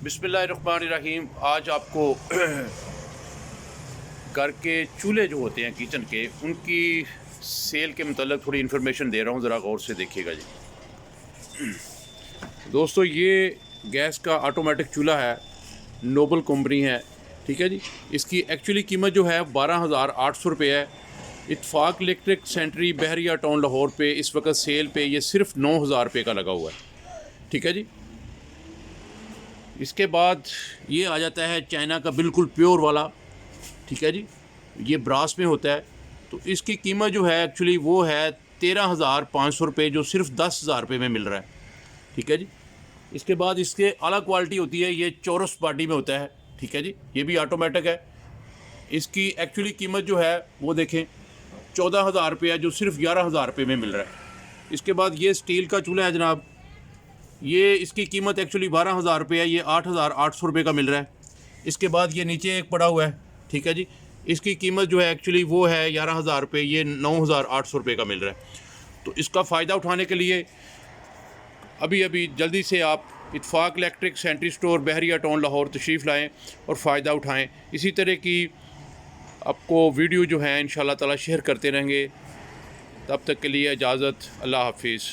बिस्मिल्लाहिर्रहमानिर्रहीम। आज आपको घर के चूल्हे जो होते हैं किचन के, उनकी सेल के मतलब थोड़ी इन्फॉर्मेशन दे रहा हूँ, ज़रा गौर से देखिएगा जी। दोस्तों, ये गैस का ऑटोमेटिक चूल्हा है, नोबल कंपनी है, ठीक है जी। इसकी एक्चुअली कीमत जो है 12,800 रुपये है। इत्फाक इलेक्ट्रिक सेंट्री बहरिया टाउन लाहौर पे इस वक्त सेल पे ये सिर्फ 9,000 रुपये का लगा हुआ है, ठीक है जी। इसके बाद ये आ जाता है चाइना का बिल्कुल प्योर वाला, ठीक है जी। ये ब्रास में होता है, तो इसकी कीमत जो है एक्चुअली वो है 13,500 रुपये, जो सिर्फ 10,000 रुपये में मिल रहा है, ठीक है जी। इसके बाद इसके अलग क्वालिटी होती है, ये चौरस बॉडी में होता है, ठीक है जी। ये भी ऑटोमेटिक है। इसकी एक्चुअली कीमत जो है वो देखें 14,000 रुपये, जो सिर्फ 11,000 रुपये में मिल रहा है। इसके बाद ये स्टील का चूल्हा है जनाब, ये इसकी कीमत एक्चुअली 12,000 रुपये है, ये 8,800 रुपये का मिल रहा है। इसके बाद ये नीचे एक पड़ा हुआ है, ठीक है जी। इसकी कीमत जो है एक्चुअली वो है 11,000 रुपये, ये 9,800 रुपये का मिल रहा है। तो इसका फ़ायदा उठाने के लिए अभी जल्दी से आप इत्फाक इलेक्ट्रिक सेंट्री स्टोर बहरिया टाउन लाहौर तशरीफ़ लाएँ और फ़ायदा उठाएँ। इसी तरह की आपको वीडियो जो है इंशाअल्लाह ताला शेयर करते रहेंगे। तब तक के लिए इजाज़त, अल्लाह हाफिज़।